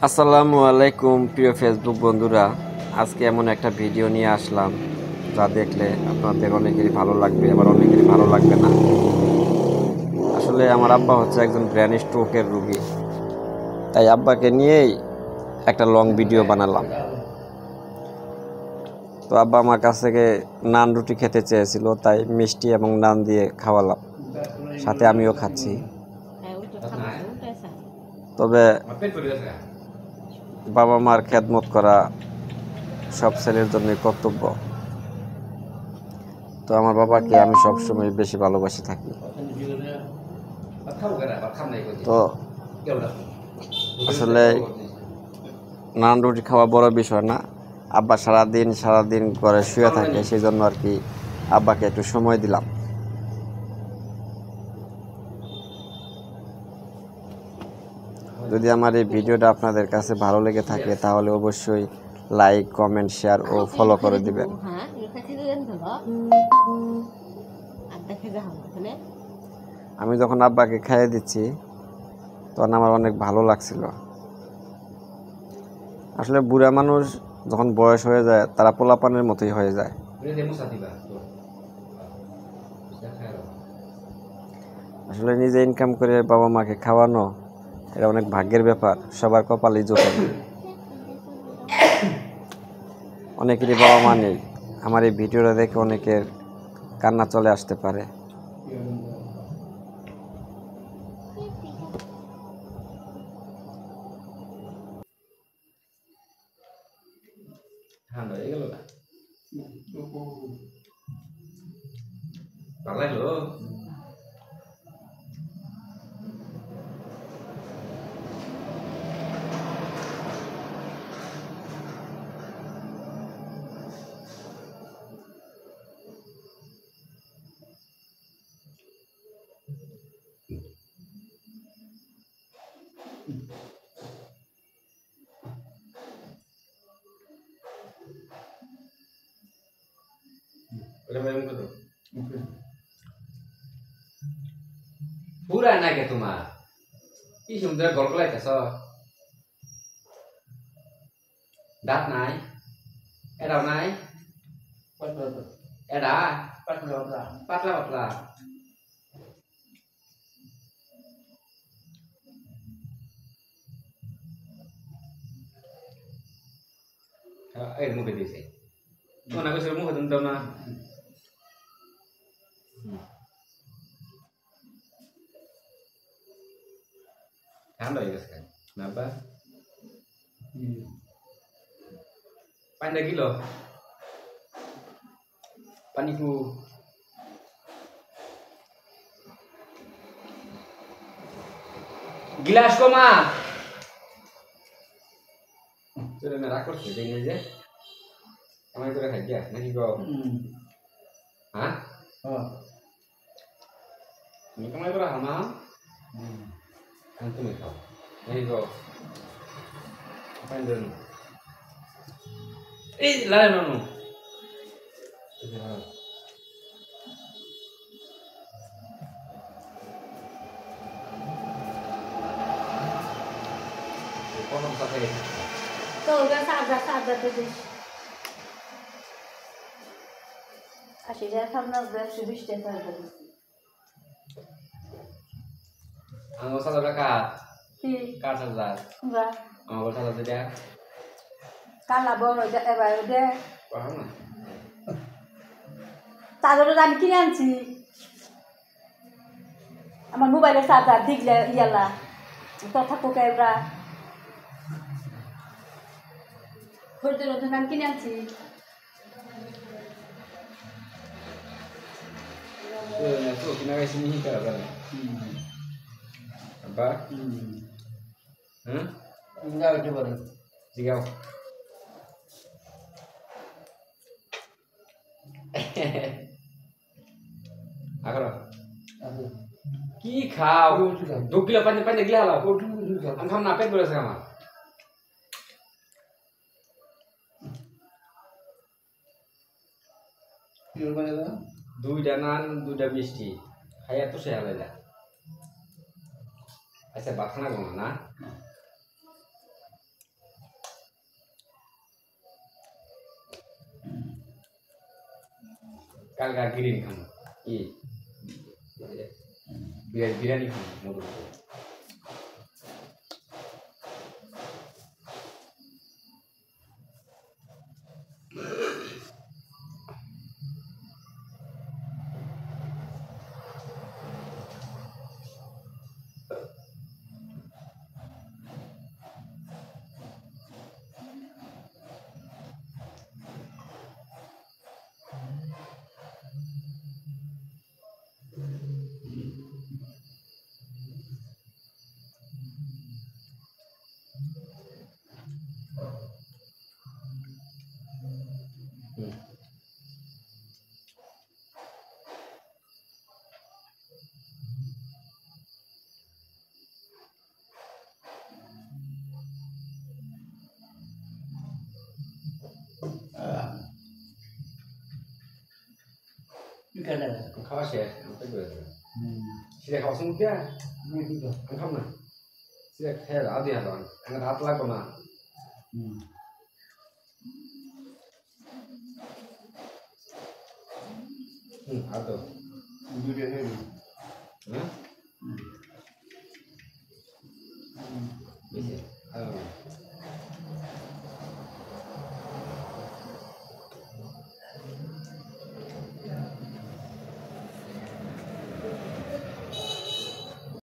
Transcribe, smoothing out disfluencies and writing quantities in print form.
আসসালামু আলাইকুম প্রিয় ফেসবুক বন্ধুরা, আজকে এমন একটা ভিডিও নিয়ে আসলাম যা দেখলে আপনাদের অনেকেরই ভালো লাগবে, আবার অনেকেরই ভালো লাগবে না। আসলে আমার আব্বা হচ্ছে একজন ব্রেন স্ট্রোকের রোগী, তাই আব্বাকে নিয়েই একটা লং ভিডিও বানালাম। তো আব্বা আমার কাছ থেকে নান রুটি খেতে চেয়েছিল, তাই মিষ্টি এবং নান দিয়ে খাওয়ালাম, সাথে আমিও খাচ্ছি। তবে বাবা মার খেদমত করা সব ছেলের জন্যই কর্তব্য। তো আমার বাবাকে আমি সবসময় বেশি ভালোবাসে থাকি। তো আসলে নান রুটি খাওয়া বড় বিষয় না, আব্বা সারাদিন ঘরে শুয়ে থাকে, সেই জন্য আর কি আব্বাকে একটু সময় দিলাম। যদি আমার এই ভিডিওটা আপনাদের কাছে ভালো লেগে থাকে তাহলে অবশ্যই লাইক, কমেন্ট, শেয়ার ও ফলো করে দিবেন। আমি যখন আব্বাকে খাইয়ে দিচ্ছি তখন আমার অনেক ভালো লাগছিল। আসলে বুড়া মানুষ যখন বয়স হয়ে যায় তারা পোলাপানের মতোই হয়ে যায়। আসলে নিজে ইনকাম করে বাবা মাকে খাওয়ানো এটা অনেক ভাগ্যের ব্যাপার, সবার কপালেই জোটে না। অনেকেরই বাবা মা নেই। আমার এই ভিডিওটা দেখে অনেকের কান্না চলে আসতে পারে। ঠান্ডা হয়ে গেল না ভালো লাগলো। পুরা নাকি তোমার কি সুন্দর গল্প লাইতেছ, দাঁত নাই, এটাও নাই, এটা পাতলা পাতলা এর মুখে দিয়েছে মনে করছে মুখে তুমি দাও না। ঠান্ডা হয়ে গেছে না বা পানি কিলো পানি কু গিলাস কমা তোর না রাগ করছে দেখি যে আমার করে খাই গিয়া নাকি গো। হ্যাঁ তুমি কামাই করা হামা তুমি খাও নাকি গো পানি দেন এই লালে নানু প্রথম সাথে তো সাদা দিস 80 টাকা না 120 টাকা দিস আমার সাদা টাকা কি কার সাদা বা আমার সাদা দিটা কালা বড় এবার দে পারো না চাদরটা আমি কিনে আনছি আমার মোবাইলের চার্জার দিগলে ইয়ালা কথা কোকে এবার খরচের ওজন আমি কিনে আনছি তো কিনা গেছি নি কার জানে apa enggak coba জিগাও আগরা কি খাও 2 কিলো পানি পানি গিলা হালাও আমি খাম না পেট ভরেছে আমার দুইটা নান দুইটা মিষ্টি খাইয়া তো সে হালাইলা আচ্ছা বাখানা গো না কালকা গ্রিন খাম ই বিরিয়ানি খাম মধু খাওয়া শেষ আমি পেট ভরে গেছে সিধা খাওয়া সমুখ দিয়া আমি খাম না সিধা খেয়ে আদি হাত আমার হাত লাগবো না আর তো হ্যাঁ